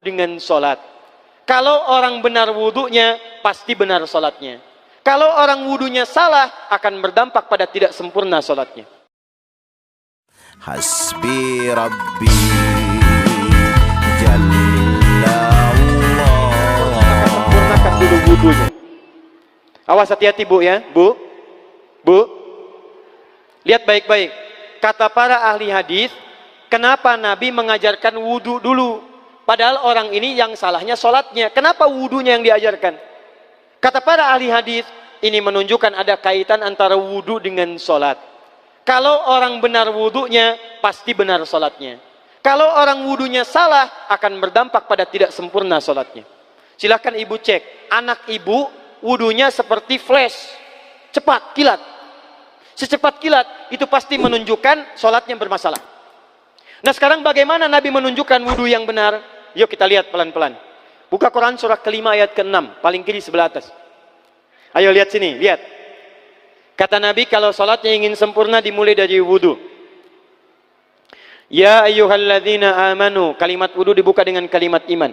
dengan sholat. Kalau orang benar wudunya, pasti benar sholatnya. Kalau orang wudunya salah, akan berdampak pada tidak sempurna sholatnya. Hasbi Rabbi Jalla Allah. Sempurnakan dulu wudunya. Awas, hati-hati bu ya, bu. Lihat baik-baik. Kata para ahli hadis, kenapa Nabi mengajarkan wudu dulu? Padahal orang ini yang salahnya sholatnya. Kenapa wudunya yang diajarkan? Kata para ahli hadis, ini menunjukkan ada kaitan antara wudu dengan sholat. Kalau orang benar wudunya, pasti benar sholatnya. Kalau orang wudunya salah, akan berdampak pada tidak sempurna sholatnya. Silahkan ibu cek, anak ibu wudunya seperti flash, cepat, kilat. Secepat kilat, itu pasti menunjukkan sholatnya bermasalah. Nah sekarang bagaimana Nabi menunjukkan wudu yang benar? Yuk kita lihat pelan-pelan. Buka Quran surah kelima ayat ke-6, paling kiri sebelah atas. Ayo lihat sini, lihat. Kata Nabi kalau sholatnya ingin sempurna dimulai dari wudu. Ya ayyuhalladzina amanu, kalimat wudu dibuka dengan kalimat iman.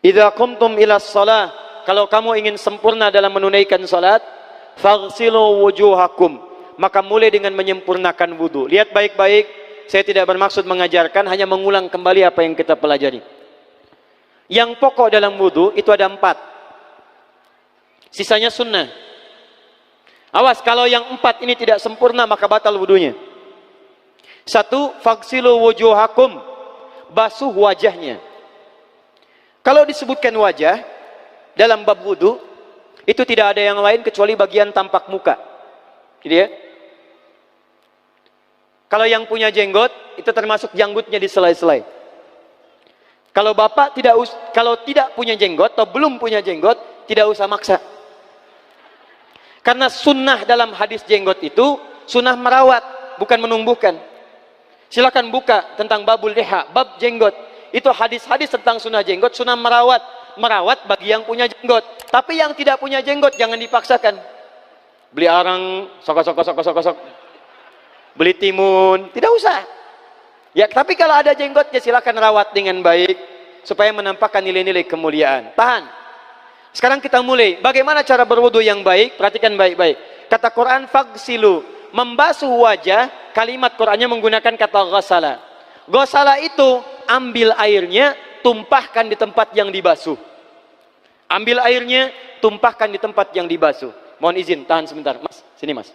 Idza qumtum ila shalah, kalau kamu ingin sempurna dalam menunaikan sholat, faghsilu wujuhakum, maka mulai dengan menyempurnakan wudu. Lihat baik-baik. Saya tidak bermaksud mengajarkan, hanya mengulang kembali apa yang kita pelajari. Yang pokok dalam wudu itu ada 4. Sisanya sunnah. Awas, kalau yang 4 ini tidak sempurna, maka batal wudunya. 1, faghsilu wujuhakum, basuh wajahnya. Kalau disebutkan wajah dalam bab wudu, itu tidak ada yang lain kecuali bagian tampak muka. Gitu ya. Kalau yang punya jenggot, itu termasuk janggutnya di selai-selai. Kalau bapak kalau tidak punya jenggot atau belum punya jenggot, tidak usah maksa. Karena sunnah dalam hadis jenggot itu sunnah merawat, bukan menumbuhkan. Silakan buka tentang babul liha, bab jenggot. Itu hadis-hadis tentang sunnah jenggot, sunnah merawat bagi yang punya jenggot. Tapi yang tidak punya jenggot jangan dipaksakan. Beli arang, sok. Beli timun, tidak usah. Ya, tapi kalau ada jenggotnya silakan rawat dengan baik supaya menampakkan nilai-nilai kemuliaan. Tahan. Sekarang kita mulai. Bagaimana cara berwudu yang baik? Perhatikan baik-baik. Kata Quran faghsilu, membasuh wajah, kalimat Qurannya menggunakan kata ghassala. Ghassala itu ambil airnya, tumpahkan di tempat yang dibasuh. Ambil airnya, tumpahkan di tempat yang dibasuh. Mohon izin, tahan sebentar. Mas, sini mas.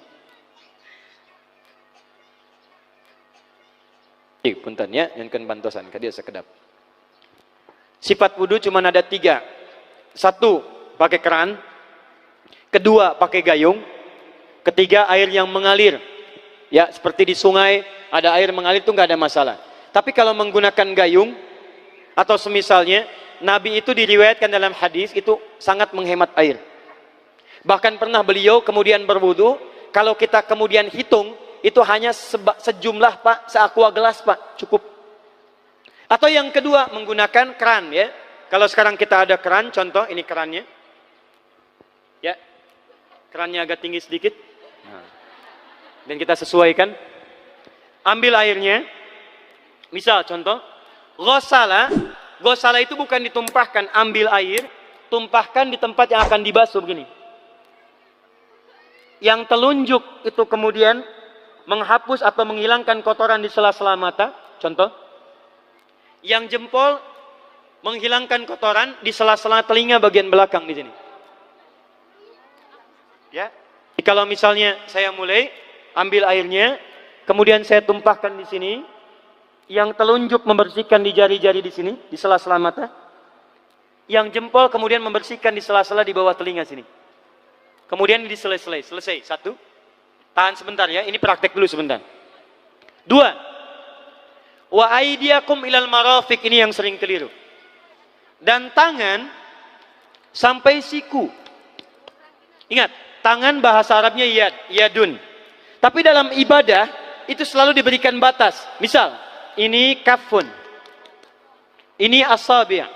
Punten ya, yang kan bantosan, kadia sekedap. Sifat wudu cuma ada 3. 1, pakai keran. 2, pakai gayung. 3, air yang mengalir. Ya, seperti di sungai, ada air mengalir itu nggak ada masalah. Tapi kalau menggunakan gayung, atau semisalnya, Nabi itu diriwayatkan dalam hadis, itu sangat menghemat air. Bahkan pernah beliau kemudian berwudu, kalau kita kemudian hitung, itu hanya sejumlah pak, seaqua gelas pak, cukup. Atau yang kedua menggunakan keran ya. Kalau sekarang kita ada keran, contoh ini kerannya, ya, kerannya agak tinggi sedikit, dan kita sesuaikan. Ambil airnya, misal contoh, ghassala itu bukan ditumpahkan, ambil air, tumpahkan di tempat yang akan dibasuh begini. Yang telunjuk itu kemudian menghapus atau menghilangkan kotoran di sela-sela mata, contoh. Yang jempol menghilangkan kotoran di sela-sela telinga bagian belakang di sini. Ya. Kalau misalnya saya mulai ambil airnya, kemudian saya tumpahkan di sini, yang telunjuk membersihkan di jari-jari di sini, di sela-sela mata. Yang jempol kemudian membersihkan di sela-sela di bawah telinga sini. Kemudian di selesai. 1. Tahan sebentar ya, ini praktek dulu sebentar. 2. Wa aidiakum ilal marafiq, ini yang sering keliru. Dan tangan sampai siku. Ingat, tangan bahasa Arabnya yadun. Tapi dalam ibadah itu selalu diberikan batas. Misal, ini kafun. Ini asabi'.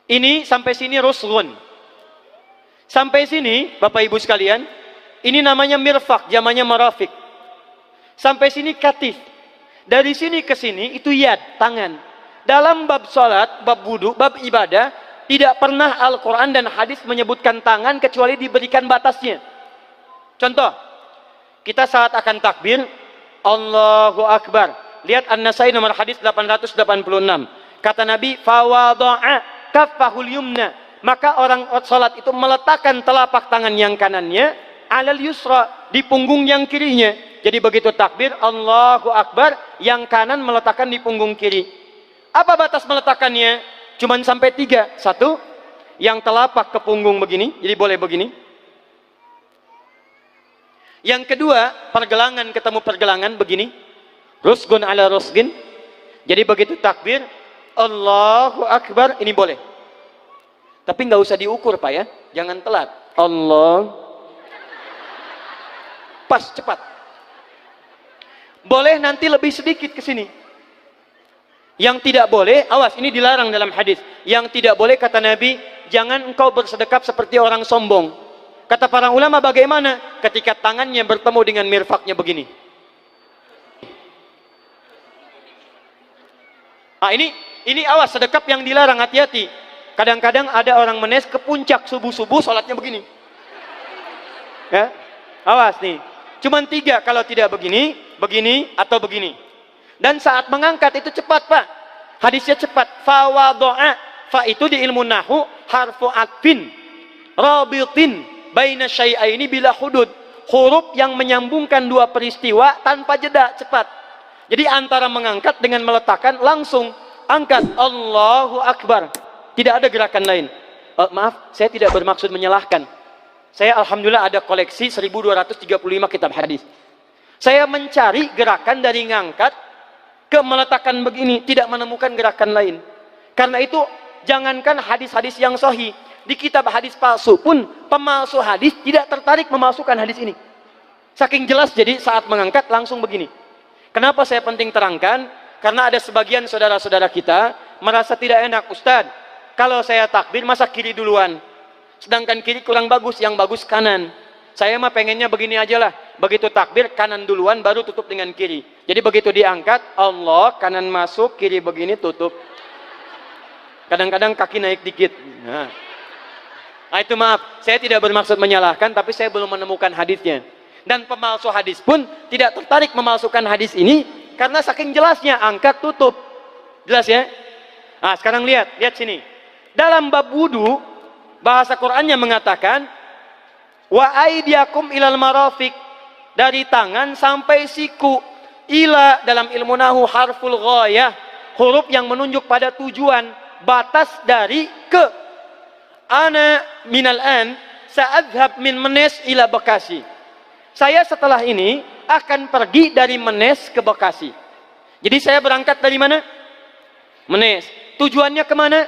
Ini sampai sini ruslun. Sampai sini, Bapak Ibu sekalian, ini namanya mirfak, zamannya marafik. Sampai sini katif. Dari sini ke sini itu yad, tangan. dalam bab salat, bab wudu, bab ibadah, tidak pernah Al-Quran dan hadis menyebutkan tangan kecuali diberikan batasnya. Contoh, kita saat akan takbir, Allahu Akbar. Lihat An-Nasai nomor hadis 886. Kata Nabi, fawada'a kaffahul yumna. Maka orang salat itu meletakkan telapak tangan yang kanannya alal yusra, di punggung yang kirinya. Jadi begitu takbir, Allahu Akbar, yang kanan meletakkan di punggung kiri. Apa batas meletakkannya? Cuman sampai 3. 1, yang telapak ke punggung begini, jadi boleh begini. Yang kedua, pergelangan ketemu pergelangan begini. Rusgun ala rusgin. Jadi begitu takbir, Allahu Akbar, ini boleh. Tapi nggak usah diukur Pak ya, jangan telat. Allah, pas, cepat. Boleh nanti lebih sedikit ke sini. Yang tidak boleh, awas, ini dilarang dalam hadis. Yang tidak boleh kata Nabi, jangan engkau bersedekap seperti orang sombong. Kata para ulama bagaimana? Ketika tangannya bertemu dengan mirfaknya begini. Ah, ini awas, sedekap yang dilarang, hati-hati. Kadang-kadang ada orang menes ke puncak subuh-subuh sholatnya begini. Ya, awas nih. Cuman 3, kalau tidak begini, begini, atau begini. Dan saat mengangkat itu cepat Pak. Hadisnya cepat. Fawado'a. Fa itu di ilmu nahu harfu atfin rabitin baina syai'aini bila hudud. Huruf yang menyambungkan dua peristiwa tanpa jeda, cepat. Jadi antara mengangkat dengan meletakkan, langsung angkat Allahu Akbar. Tidak ada gerakan lain. Maaf, saya tidak bermaksud menyalahkan. Saya alhamdulillah ada koleksi 1235 kitab hadis. Saya mencari gerakan dari ngangkat ke meletakkan begini, tidak menemukan gerakan lain. Karena itu jangankan hadis-hadis yang sahih, di kitab hadis palsu pun pemalsu hadis tidak tertarik memalsukan hadis ini. Saking jelas, jadi saat mengangkat langsung begini. Kenapa saya penting terangkan? Karena ada sebagian saudara-saudara kita merasa tidak enak, Ustadz, kalau saya takbir masa kiri duluan, sedangkan kiri kurang bagus, yang bagus kanan. Saya mah pengennya begini aja lah, begitu takbir kanan duluan baru tutup dengan kiri. Jadi begitu diangkat, Allah, kanan masuk, kiri begini tutup. Kadang-kadang kaki naik dikit. Nah, itu maaf, saya tidak bermaksud menyalahkan, tapi saya belum menemukan hadisnya. Dan pemalsu hadis pun tidak tertarik memalsukan hadis ini karena saking jelasnya, angkat tutup. Jelas ya? Nah, sekarang lihat sini. Dalam bab wudu, bahasa Qur'annya mengatakan wa aidiakum ilal marafiq, dari tangan sampai siku. Ila dalam ilmu nahu harful ghayah, huruf yang menunjuk pada tujuan, batas dari ke. Ana minal an sa'adhab min Menes ila Bekasi. Saya setelah ini akan pergi dari Menes ke Bekasi. Jadi saya berangkat dari mana? Menes. Tujuannya kemana?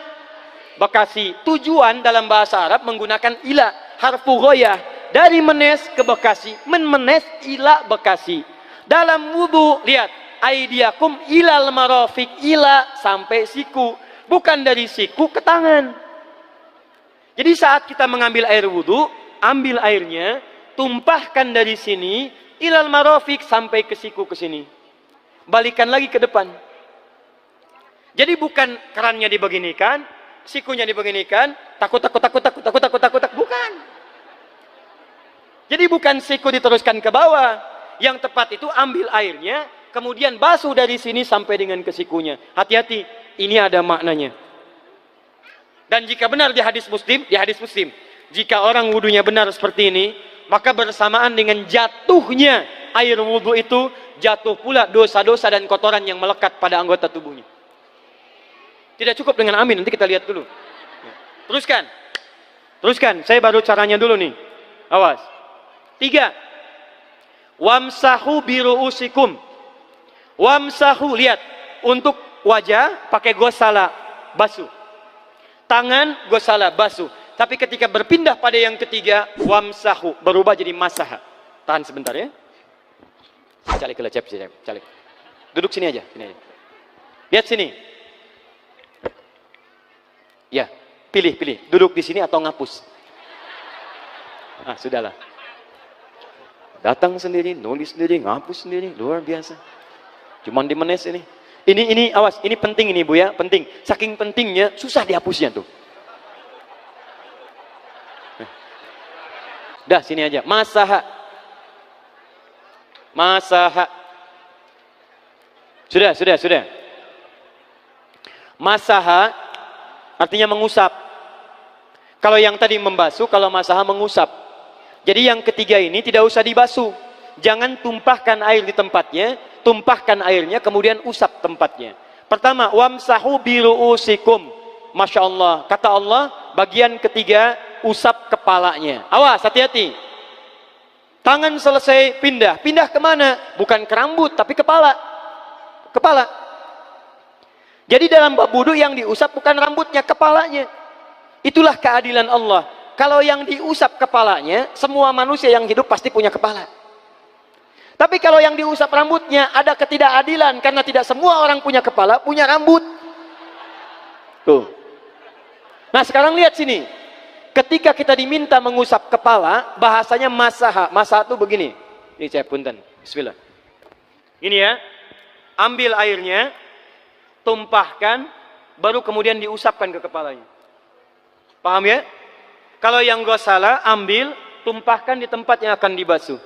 Bekasi. Tujuan dalam bahasa Arab menggunakan ila, harfu ghayah, dari Menes ke Bekasi. Menes ila Bekasi. Dalam wudu, lihat, aidiakum ilal marafiq, ila sampai siku, bukan dari siku ke tangan. Jadi saat kita mengambil air wudu, ambil airnya, tumpahkan dari sini ilal marafiq sampai ke siku, ke sini. Balikan lagi ke depan. Jadi bukan kerannya dibeginikan, sikunya dibeginikan, takut, bukan. Jadi bukan siku diteruskan ke bawah. Yang tepat itu ambil airnya, kemudian basuh dari sini sampai dengan ke sikunya. Hati-hati, ini ada maknanya. Dan jika benar di hadis Muslim, jika orang wudunya benar seperti ini, maka bersamaan dengan jatuhnya air wudu itu, jatuh pula dosa-dosa dan kotoran yang melekat pada anggota tubuhnya. Tidak cukup dengan amin, nanti kita lihat dulu. Teruskan, saya baru caranya dulu nih. Awas. 3. Wamsahu biru'usikum. Wamsahu, lihat, untuk wajah pakai gosala, basuh. Tangan gosala, basuh. Tapi ketika berpindah pada yang ketiga, wamsahu, berubah jadi masaha. Tahan sebentar ya. Calik. Duduk sini aja. Lihat sini. Ya, pilih. Duduk di sini atau ngapus. Sudahlah. Datang sendiri, nulis sendiri, ngapus sendiri, luar biasa. Cuman di Menes ini. Ini awas, ini penting ini Bu ya, penting. Saking pentingnya susah dihapusnya tuh. Dah sini aja. Masaha. Masaha. Sudah. Masaha artinya mengusap. Kalau yang tadi membasuh, kalau masaha mengusap. Jadi yang ketiga ini tidak usah dibasuh. Jangan tumpahkan air di tempatnya, tumpahkan airnya kemudian usap tempatnya. Pertama, wamsahu biru'usikum. Masya Allah, kata Allah, bagian ketiga usap kepalanya. Awas, hati-hati. Tangan selesai pindah kemana? Bukan ke rambut tapi kepala. Jadi dalam bab wudu yang diusap bukan rambutnya, kepalanya. Itulah keadilan Allah. Kalau yang diusap kepalanya, semua manusia yang hidup pasti punya kepala. Tapi kalau yang diusap rambutnya, ada ketidakadilan. Karena tidak semua orang punya kepala, punya rambut. Tuh. Nah sekarang lihat sini. Ketika kita diminta mengusap kepala, bahasanya masaha. Masaha itu begini. Ini saya punten. Bismillah. Ini ya. Ambil airnya, tumpahkan, baru kemudian diusapkan ke kepalanya. Paham ya? Kalau yang ghasala, ambil, tumpahkan di tempat yang akan dibasuh.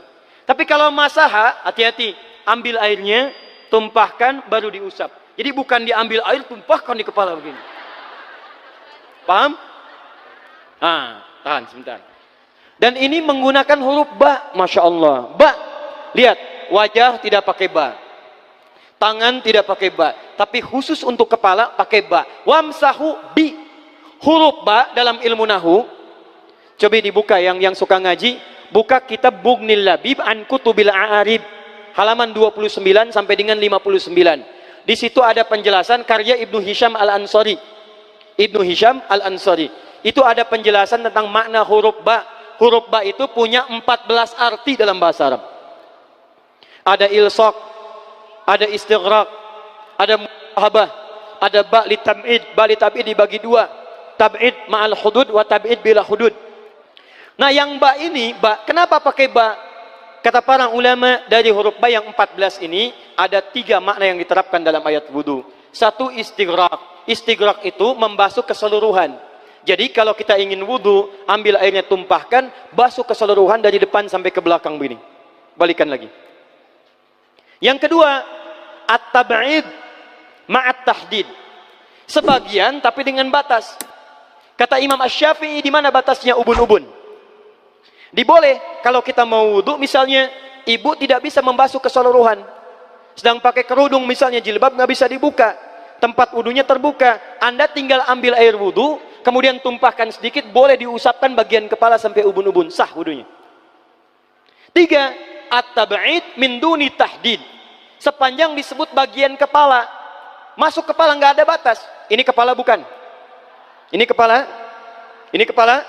Tapi kalau masaha, hati-hati. Ambil airnya, tumpahkan, baru diusap. Jadi bukan diambil air, tumpahkan di kepala begini. Paham? Tahan sebentar. Dan ini menggunakan huruf ba, Masya Allah. Ba, lihat, wajah tidak pakai ba. Tangan tidak pakai ba. Tapi khusus untuk kepala, pakai ba. Wamsahu bi. Huruf ba dalam ilmu nahu, coba dibuka yang suka ngaji, buka kitab Bughnil Labib an Kutubil A'arib halaman 29 sampai dengan 59. Di situ ada penjelasan karya Ibnu Hisham Al-Ansari. Ibnu Hisham Al-Ansari. Itu ada penjelasan tentang makna huruf ba. Huruf ba itu punya 14 arti dalam bahasa Arab. Ada ilsaq, ada istighraq, ada muhabah, ada ba li tab'id. Ba li tab'id dibagi dua. Tab'id ma'al hudud wa tab'id bila hudud. Nah yang ba ini, kenapa pakai ba? Kata para ulama, dari huruf ba yang 14 ini ada 3 makna yang diterapkan dalam ayat wudu. Satu, istighraq. Istighraq itu membasuh keseluruhan. Jadi kalau kita ingin wudu, ambil airnya, tumpahkan, basuh keseluruhan dari depan sampai ke belakang begini. Balikan lagi. Yang kedua, at-tab'id ma'at tahdid. Sebagian tapi dengan batas. Kata Imam Asy-Syafi'i, di mana batasnya ubun-ubun? Diboleh kalau kita mau wudu, misalnya ibu tidak bisa membasuh keseluruhan, sedang pakai kerudung misalnya, jilbab nggak bisa dibuka, tempat wudunya terbuka, Anda tinggal ambil air wudu, kemudian tumpahkan sedikit, boleh diusapkan bagian kepala sampai ubun-ubun, sah wudunya. 3, at-tab'id min duni tahdid. Sepanjang disebut bagian kepala, masuk kepala nggak ada batas. Ini kepala bukan? Ini kepala? Ini kepala?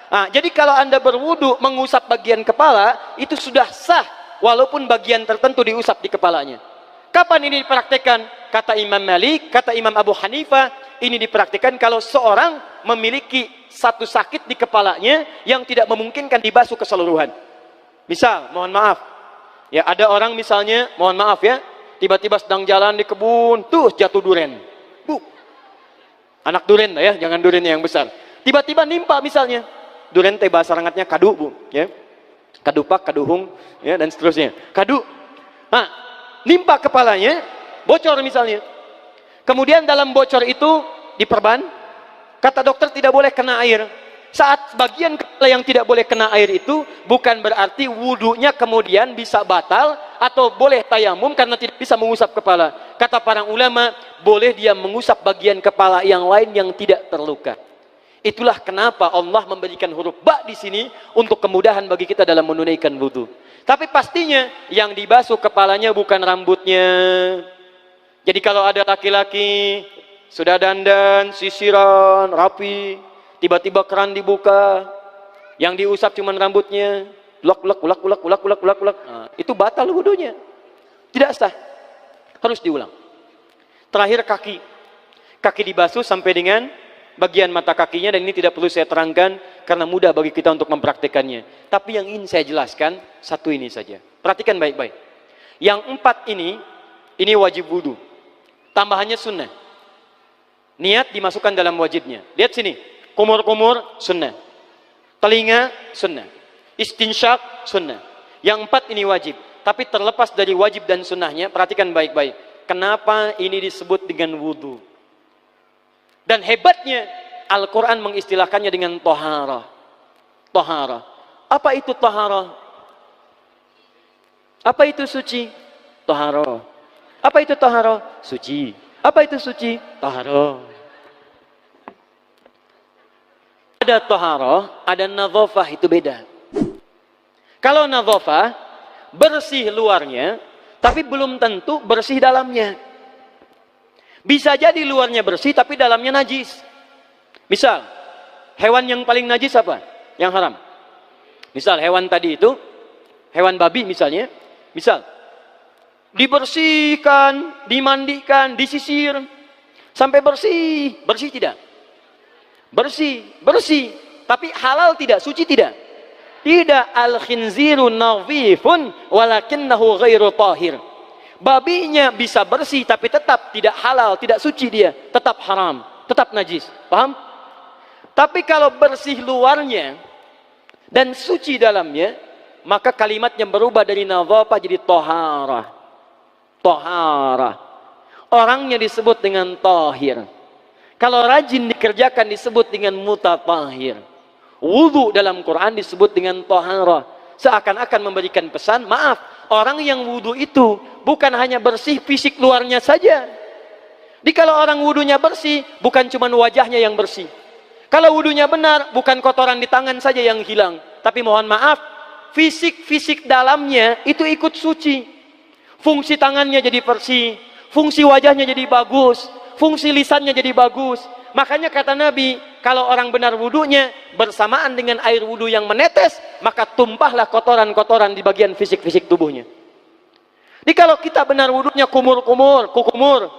Jadi kalau Anda berwudu mengusap bagian kepala, itu sudah sah walaupun bagian tertentu diusap di kepalanya. Kapan ini dipraktekkan? Kata Imam Malik, kata Imam Abu Hanifah, ini dipraktekkan kalau seorang memiliki satu sakit di kepalanya yang tidak memungkinkan dibasuh keseluruhan. Misal, mohon maaf, ya ada orang misalnya, mohon maaf ya, tiba-tiba sedang jalan di kebun, tuh jatuh duren. Anak duren ya, jangan durennya yang besar. Tiba-tiba nimpa misalnya. Duren teh bahasa rangatnya kadu, Bu, ya. Kadupak, kaduhung, ya, dan seterusnya. Kadu. Nimpa kepalanya, bocor misalnya. Kemudian dalam bocor itu diperban. Kata dokter tidak boleh kena air. Saat bagian kepala yang tidak boleh kena air itu bukan berarti wudunya kemudian bisa batal atau boleh tayamum karena tidak bisa mengusap kepala. Kata para ulama, boleh dia mengusap bagian kepala yang lain yang tidak terluka. Itulah kenapa Allah memberikan huruf ba di sini untuk kemudahan bagi kita dalam menunaikan wudu. Tapi pastinya yang dibasuh kepalanya bukan rambutnya. Jadi kalau ada laki-laki sudah dandan, sisiran, rapi, tiba-tiba keran dibuka, yang diusap cuma rambutnya, ulak. Itu batal wudunya. Tidak sah. Harus diulang. Terakhir kaki. Kaki dibasuh sampai dengan bagian mata kakinya, dan ini tidak perlu saya terangkan karena mudah bagi kita untuk mempraktekannya. Tapi yang ingin saya jelaskan satu ini saja. Perhatikan baik-baik. Yang 4 ini wajib wudu. tambahannya sunnah. Niat dimasukkan dalam wajibnya. Lihat sini, kumur-kumur sunnah, telinga sunnah, istinsyak sunnah. Yang 4 ini wajib. Tapi terlepas dari wajib dan sunnahnya, perhatikan baik-baik. Kenapa ini disebut dengan wudu? Dan hebatnya Al-Quran mengistilahkannya dengan toharah. Toharah. Apa itu toharah? Apa itu suci? Toharah. Apa itu toharah? Suci. Apa itu suci? Toharah. Ada toharah, ada nadhafah, itu beda. Kalau nadhafah, bersih luarnya, tapi belum tentu bersih dalamnya. Bisa jadi luarnya bersih, tapi dalamnya najis. Misal, hewan yang paling najis apa? Yang haram. Misal, hewan tadi itu, hewan babi misalnya, misal, dibersihkan, dimandikan, disisir, sampai bersih. Bersih tidak? Bersih, bersih. Tapi halal tidak? Suci tidak? Tidak. Al-khinziru nadhifun walakinnahu ghairu tahir. Babinya bisa bersih tapi tetap tidak halal, tidak suci dia, tetap haram, tetap najis. Paham? Tapi kalau bersih luarnya dan suci dalamnya, maka kalimatnya berubah dari nadhafah jadi toharah. Toharah. Orangnya disebut dengan tahir. Kalau rajin dikerjakan disebut dengan mutatahhir. Wudu dalam Quran disebut dengan toharah. Seakan-akan memberikan pesan, maaf, orang yang wudu itu bukan hanya bersih fisik luarnya saja. Jadi kalau orang wudunya bersih, bukan cuma wajahnya yang bersih. Kalau wudunya benar, bukan kotoran di tangan saja yang hilang. Tapi mohon maaf, fisik-fisik dalamnya itu ikut suci. Fungsi tangannya jadi bersih, fungsi wajahnya jadi bagus, fungsi lisannya jadi bagus. Makanya kata Nabi, kalau orang benar wudunya bersamaan dengan air wudu yang menetes, maka tumpahlah kotoran-kotoran di bagian fisik-fisik tubuhnya. Jadi kalau kita benar wudunya kumur-kumur, kukumur,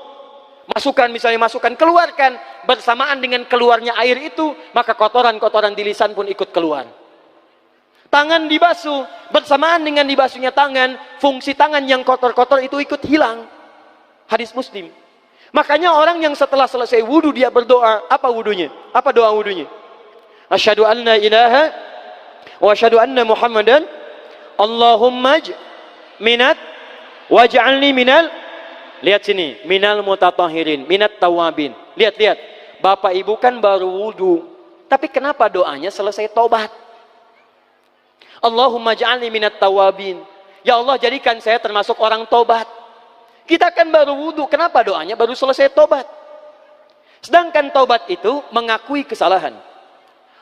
masukkan misalnya, masukkan, keluarkan, bersamaan dengan keluarnya air itu, maka kotoran-kotoran di lisan pun ikut keluar. Tangan dibasuh, bersamaan dengan dibasuhnya tangan, fungsi tangan yang kotor-kotor itu ikut hilang. Hadis Muslim. Makanya orang yang setelah selesai wudu dia berdoa, apa wudunya? Apa doa wudunya? Asyhadu anna ilaha wa asyhadu anna Muhammadan Allahumma minat waj'alni minal, lihat sini, minal mutatahhirin, minat tawabin. Lihat. Bapak Ibu kan baru wudu, tapi kenapa doanya selesai tobat? Allahumma ja'alni minat tawabin. Ya Allah, jadikan saya termasuk orang tobat. Kita kan baru wudu, kenapa doanya baru selesai tobat? Sedangkan tobat itu mengakui kesalahan,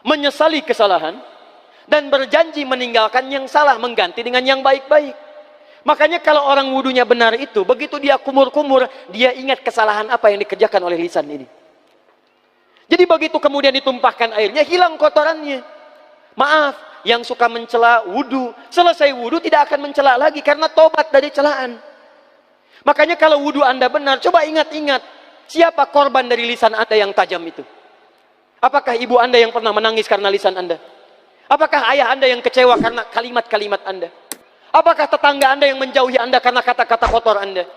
menyesali kesalahan, dan berjanji meninggalkan yang salah, mengganti dengan yang baik-baik. Makanya kalau orang wudunya benar itu, begitu dia kumur-kumur, dia ingat kesalahan apa yang dikerjakan oleh lisan ini. Jadi begitu kemudian ditumpahkan airnya, hilang kotorannya. Maaf, yang suka mencela wudu, selesai wudu tidak akan mencela lagi karena tobat dari celaan. Makanya kalau wudu Anda benar, coba ingat-ingat, siapa korban dari lisan Anda yang tajam itu? Apakah ibu Anda yang pernah menangis karena lisan Anda? Apakah ayah Anda yang kecewa karena kalimat-kalimat Anda? Apakah tetangga Anda yang menjauhi Anda karena kata-kata kotor Anda?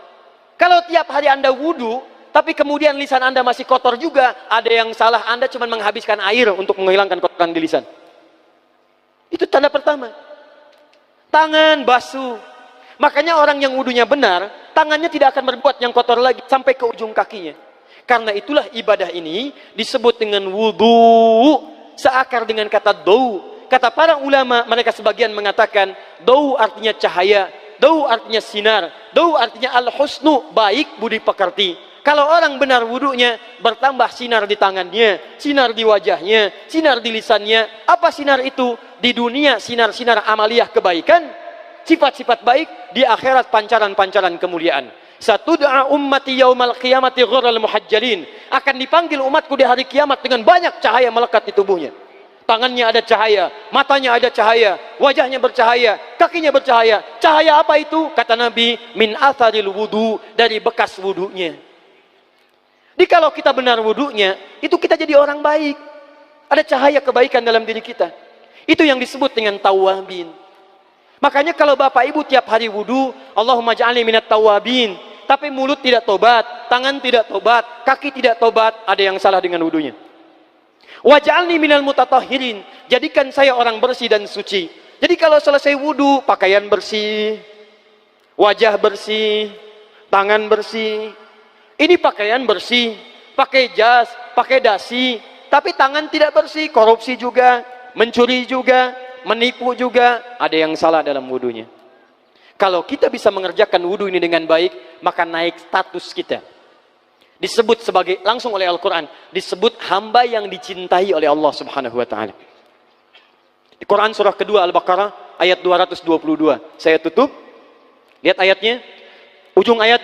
Kalau tiap hari Anda wudu, tapi kemudian lisan Anda masih kotor juga, ada yang salah, Anda cuma menghabiskan air untuk menghilangkan kotoran di lisan. Itu tanda pertama. Tangan basuh. Makanya orang yang wudunya benar, tangannya tidak akan berbuat yang kotor lagi sampai ke ujung kakinya. Karena itulah ibadah ini disebut dengan wudu, seakar dengan kata dau. Kata para ulama, mereka sebagian mengatakan dau artinya cahaya, dau artinya sinar, dau artinya al-husnu, baik budi pekerti. Kalau orang benar wudunya, bertambah sinar di tangannya, sinar di wajahnya, sinar di lisannya. Apa sinar itu? Di dunia sinar-sinar amaliyah kebaikan, sifat-sifat baik, di akhirat pancaran-pancaran kemuliaan. Satud'a ummati yaumal qiyamati ghurral muhajjalin. Akan dipanggil umatku di hari kiamat dengan banyak cahaya melekat di tubuhnya. Tangannya ada cahaya, matanya ada cahaya, wajahnya bercahaya, kakinya bercahaya. Cahaya apa itu? Kata Nabi, min atharil wudu, dari bekas wudunya. Jadi kalau kita benar wudunya, itu kita jadi orang baik. Ada cahaya kebaikan dalam diri kita. Itu yang disebut dengan tawabin. Makanya kalau Bapak Ibu tiap hari wudu, Allahumma ja'alni minat tawabin, tapi mulut tidak tobat, tangan tidak tobat, kaki tidak tobat, ada yang salah dengan wudunya. Waj'alni minal mutatahhirin, jadikan saya orang bersih dan suci. Jadi kalau selesai wudu, pakaian bersih, wajah bersih, tangan bersih. Ini pakaian bersih, pakai jas, pakai dasi, tapi tangan tidak bersih, korupsi juga, mencuri juga, menipu juga, ada yang salah dalam wudunya. Kalau kita bisa mengerjakan wudu ini dengan baik, maka naik status kita. Disebut sebagai, langsung oleh Al-Quran, disebut hamba yang dicintai oleh Allah Subhanahu wa ta'ala. Di Quran surah kedua Al-Baqarah ayat 222. Saya tutup. Lihat ayatnya.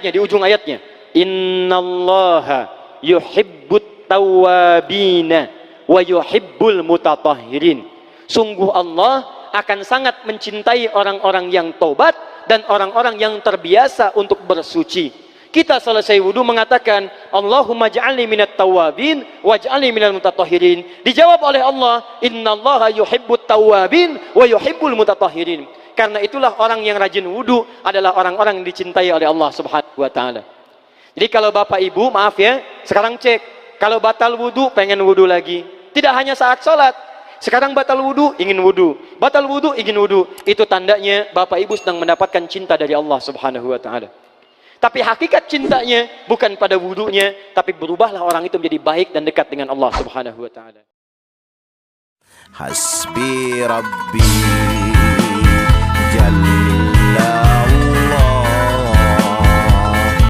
Di ujung ayatnya. Innallaha yuhibbut tawwabina wa yuhibbul mutatahhirin. Sungguh Allah akan sangat mencintai orang-orang yang tobat dan orang-orang yang terbiasa untuk bersuci. Kita selesai wudu mengatakan, Allahumma ja'alni minat tawabin waj'alni minal mutatahhirin. Dijawab oleh Allah, innallaha yuhibbut tawabin wa yuhibbul mutatahhirin. Karena itulah orang yang rajin wudu adalah orang-orang yang dicintai oleh Allah Subhanahu wa ta'ala. Jadi kalau Bapak Ibu, maaf ya, sekarang cek. Kalau batal wudu, pengen wudu lagi. Tidak hanya saat sholat. Sekarang batal wudu, ingin wudu. Batal wudu, ingin wudu. Itu tandanya Bapak Ibu sedang mendapatkan cinta dari Allah Subhanahu wa ta'ala. Tapi hakikat cintanya bukan pada wudunya, tapi berubahlah orang itu menjadi baik dan dekat dengan Allah Subhanahu wa ta'ala. Hasbi Rabbi Jalla